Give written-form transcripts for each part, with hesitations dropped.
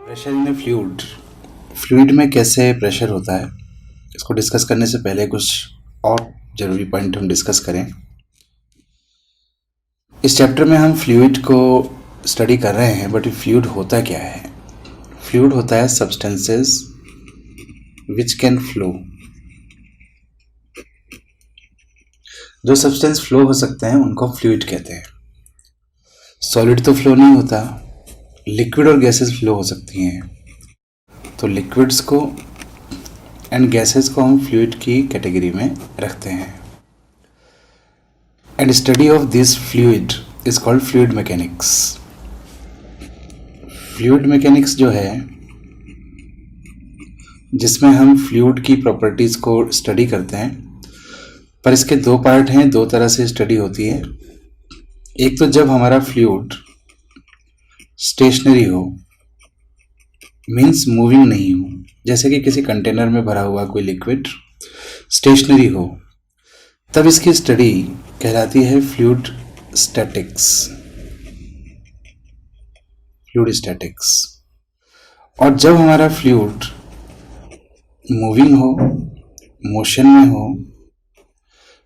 Pressure in A fluid में कैसे pressure होता है, इसको डिस्कस करने से पहले कुछ और ज़रूरी पॉइंट हम डिस्कस करें। इस चैप्टर में हम फ्लूइड को स्टडी कर रहे हैं, बट फ्लूइड होता क्या है? फ्लूइड होता है सब्सटेंसेस विच कैन फ्लो। जो सब्सटेंस फ्लो हो सकते हैं उनको फ्लूइड कहते हैं। सॉलिड तो फ्लो नहीं होता, लिक्विड और गैसेस फ्लो हो सकती हैं, तो लिक्विड्स को एंड गैसेस को हम फ्लूइड की कैटेगरी में रखते हैं। And study of this fluid is called fluid mechanics. Fluid mechanics जो है, जिसमें हम फ्लूइड की प्रॉपर्टीज को स्टडी करते हैं, पर इसके दो पार्ट हैं, दो तरह से स्टडी होती है। एक तो जब हमारा फ्लूइड स्टेशनरी हो, मीन्स मूविंग नहीं हो, जैसे कि किसी कंटेनर में भरा हुआ कोई लिक्विड स्टेशनरी हो, तब इसकी स्टडी कहलाती है फ्लूइड स्टैटिक्स। Fluid statics. और जब हमारा फ्लूइड मूविंग हो, मोशन में हो,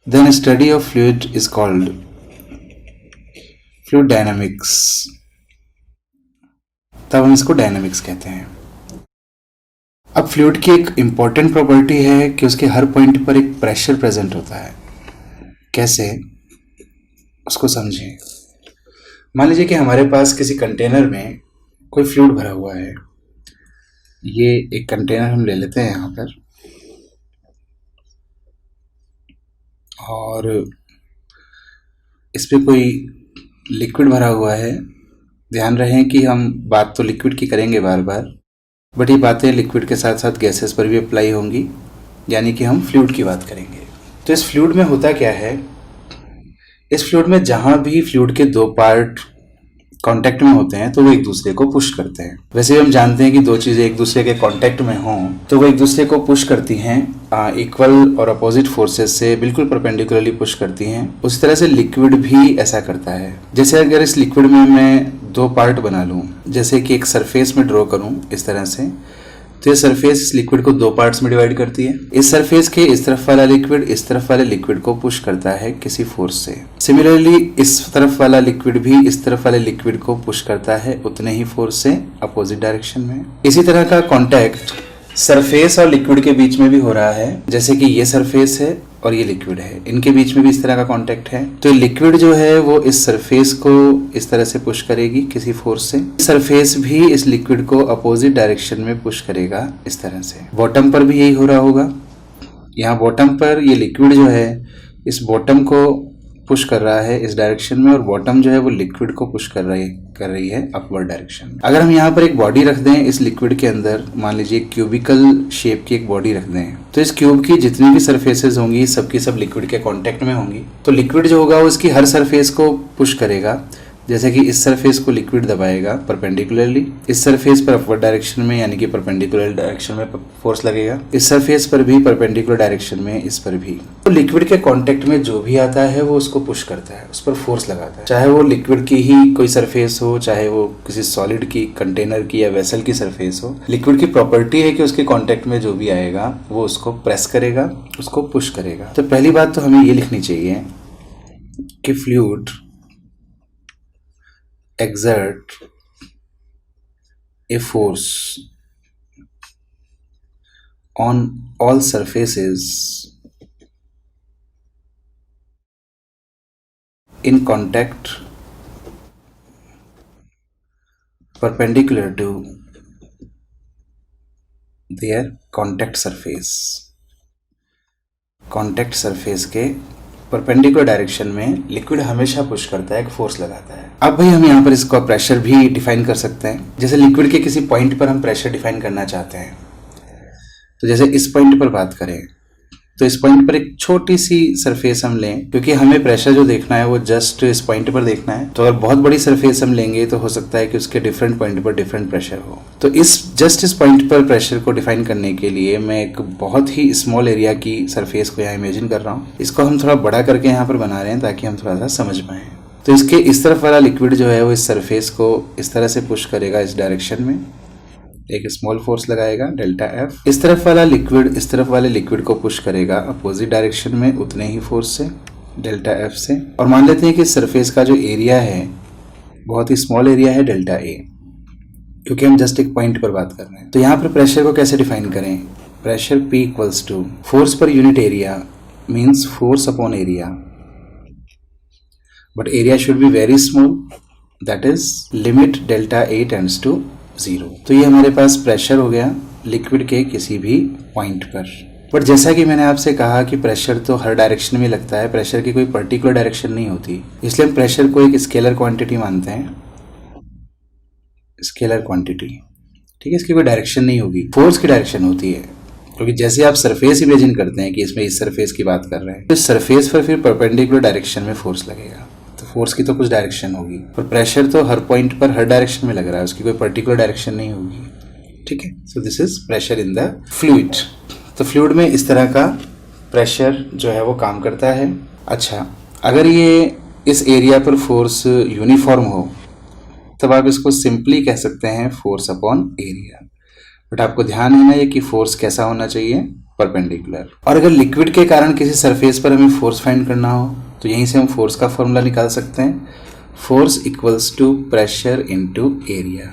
then study of fluid is called fluid dynamics. तब हम इसको डायनामिक्स कहते हैं। अब फ्लूइड की एक इम्पॉर्टेंट प्रॉपर्टी है कि उसके हर पॉइंट पर एक प्रेशर प्रेजेंट होता है। कैसे, उसको समझें। मान लीजिए कि हमारे पास किसी कंटेनर में कोई फ्लूइड भरा हुआ है। ये एक कंटेनर हम ले लेते हैं यहाँ पर, और इस पे कोई लिक्विड भरा हुआ है। ध्यान रहे कि हम बात तो लिक्विड की करेंगे बार बार, बट ये बातें लिक्विड के साथ साथ गैसेस पर भी अप्लाई होंगी, यानी कि हम फ्लूइड की बात करेंगे। तो इस फ्लूइड में होता क्या है, इस फ्लूइड में जहाँ भी फ्लूइड के दो पार्ट कांटेक्ट में होते हैं तो वो एक दूसरे को पुश करते हैं। वैसे हम जानते हैं कि दो चीज़ें एक दूसरे के कांटेक्ट में हों तो वो एक दूसरे को पुश करती हैं, इक्वल और अपोजिट फोर्सेस से बिल्कुल परपेंडिकुलरली पुश करती हैं। उसी तरह से लिक्विड भी ऐसा करता है। जैसे अगर इस लिक्विड में मैं दो पार्ट बना लूँ, जैसे कि एक सरफेस में ड्रॉ करूँ इस तरह से, तो ये सरफेस इस लिक्विड को दो पार्ट्स में डिवाइड करती है। इस सरफेस के इस तरफ वाला लिक्विड इस तरफ वाले लिक्विड को पुश करता है किसी फोर्स से। सिमिलरली इस तरफ वाला लिक्विड भी इस तरफ वाले लिक्विड को पुश करता है उतने ही फोर्स से अपोजिट डायरेक्शन में। इसी तरह का कॉन्टैक्ट सरफेस और लिक्विड के बीच में भी हो रहा है। जैसे कि ये सरफेस है और ये लिक्विड है, इनके बीच में भी इस तरह का कांटेक्ट है। तो लिक्विड जो है वो इस सरफेस को इस तरह से पुश करेगी किसी फोर्स से, सरफेस भी इस लिक्विड को अपोजिट डायरेक्शन में पुश करेगा इस तरह से। बॉटम पर भी यही हो रहा होगा। यहाँ बॉटम पर ये लिक्विड जो है इस बॉटम को पुश कर रहा है इस डायरेक्शन में, और बॉटम जो है वो लिक्विड को पुश कर रही है अपवर्ड डायरेक्शन में। अगर हम यहाँ पर एक बॉडी रख दें इस लिक्विड के अंदर, मान लीजिए क्यूबिकल शेप की एक बॉडी रख दें, तो इस क्यूब की जितनी भी सरफेसेस होंगी सबकी सब लिक्विड के कांटेक्ट में होंगी। तो लिक्विड जो होगा वो इसकी हर सरफेस को पुश करेगा। जैसे कि इस सरफेस को लिक्विड दबाएगा परपेंडिकुलरली, इस सरफेस पर अपवर्ड डायरेक्शन में यानी कि परपेंडिकुलर डायरेक्शन में फोर्स लगेगा, इस सरफेस पर भी परपेंडिकुलर डायरेक्शन में, इस पर भी। तो लिक्विड के कांटेक्ट में जो भी आता है वो उसको पुश करता है, उस पर फोर्स लगाता है। चाहे वो लिक्विड की ही कोई सरफेस हो, चाहे वो किसी सॉलिड की, कंटेनर की या वेसल की सरफेस हो, लिक्विड की प्रॉपर्टी है कि उसके कॉन्टेक्ट में जो भी आएगा वो उसको प्रेस करेगा, उसको पुश करेगा। तो पहली बात तो हमें ये लिखनी चाहिए कि fluid exert a force on all surfaces in contact perpendicular to their contact surface। contact surface के परपेंडिकुलर डायरेक्शन में लिक्विड हमेशा पुश करता है, एक फोर्स लगाता है। अब भाई हम यहाँ पर इसका प्रेशर भी डिफाइन कर सकते हैं। जैसे लिक्विड के किसी पॉइंट पर हम प्रेशर डिफाइन करना चाहते हैं, तो जैसे इस पॉइंट पर बात करें तो इस पॉइंट पर एक छोटी सी सरफेस हम लें, क्योंकि हमें प्रेशर जो देखना है वो जस्ट इस पॉइंट पर देखना है। तो अगर बहुत बड़ी सरफेस हम लेंगे तो हो सकता है कि उसके डिफरेंट पॉइंट पर डिफरेंट प्रेशर हो। तो इस पॉइंट पर प्रेशर को डिफाइन करने के लिए मैं एक बहुत ही स्मॉल एरिया की सरफेस को यहाँ इमेजिन कर रहा हूँ। इसको हम थोड़ा बड़ा करके यहाँ पर बना रहे हैं ताकि हम थोड़ा सा समझ पाएँ। तो इसके इस तरफ वाला लिक्विड जो है वो इस सरफेस को इस तरह से पुश करेगा इस डायरेक्शन में, एक स्मॉल फोर्स लगाएगा डेल्टा एफ। इस तरफ वाला लिक्विड इस तरफ वाले लिक्विड को पुश करेगा अपोजिट डायरेक्शन में उतने ही फोर्स से, डेल्टा एफ से। और मान लेते हैं कि सरफेस का जो एरिया है बहुत ही स्मॉल एरिया है, डेल्टा ए, क्योंकि हम जस्ट एक पॉइंट पर बात कर रहे हैं। तो यहाँ पर प्रेशर को कैसे डिफाइन करें? Pressure P equals to force per unit area means force upon area, but area should be very small, that is limit delta A tends to 0। तो ये हमारे पास प्रेशर हो गया लिक्विड के किसी भी पॉइंट पर। बट जैसा कि मैंने आपसे कहा कि प्रेशर तो हर डायरेक्शन में लगता है, प्रेशर की कोई पर्टिकुलर डायरेक्शन नहीं होती, इसलिए हम प्रेशर को एक स्केलर क्वांटिटी मानते हैं, स्केलर क्वांटिटी। ठीक है, इसकी कोई डायरेक्शन नहीं होगी, फोर्स की डायरेक्शन होती है, क्योंकि जैसे आप सरफेस इमेजिन करते हैं कि इसमें इस सरफेस की बात कर रहे हैं, तो सरफेस पर फिर परपेंडिकुलर डायरेक्शन में फोर्स लगेगा, तो फोर्स की तो कुछ डायरेक्शन होगी। पर प्रेशर तो हर पॉइंट पर हर डायरेक्शन में लग रहा है, उसकी कोई पर्टिकुलर डायरेक्शन नहीं होगी। ठीक है, so this is pressure in the fluid. तो फ्लूइड में इस तरह का प्रेशर जो है वो काम करता है। अच्छा, अगर ये इस एरिया पर फोर्स यूनिफॉर्म हो तब आप इसको सिंपली कह सकते हैं फोर्स अपॉन एरिया। बट आपको ध्यान है ना ये कि फोर्स कैसा होना चाहिए? परपेंडिकुलर। और अगर लिक्विड के कारण किसी सरफेस पर हमें फोर्स फाइंड करना हो तो यहीं से हम फोर्स का फॉर्मूला निकाल सकते हैं, force equals to pressure into area.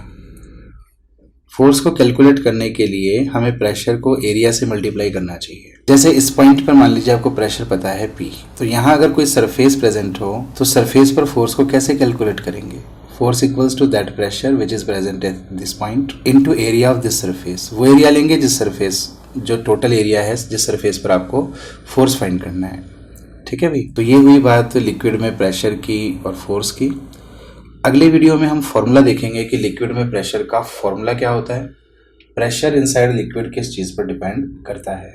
Force को कैलकुलेट करने के लिए हमें प्रेशर को एरिया से मल्टीप्लाई करना चाहिए। जैसे इस पॉइंट पर मान लीजिए आपको प्रेशर पता है P, तो यहाँ अगर कोई सरफेस प्रेजेंट हो तो सरफेस पर फोर्स को कैसे कैलकुलेट करेंगे? Force equals to that pressure which is present at this point into area of this surface. वो एरिया लेंगे जिस सरफेस, जो टोटल एरिया है जिस सरफेस पर आपको फोर्स फाइंड करना है। ठीक है भाई, तो ये हुई बात लिक्विड में प्रेशर की और फोर्स की। अगले वीडियो में हम फॉर्मूला देखेंगे कि लिक्विड में प्रेशर का फॉर्मूला क्या होता है, प्रेशर इनसाइड लिक्विड किस चीज़ पर डिपेंड करता है।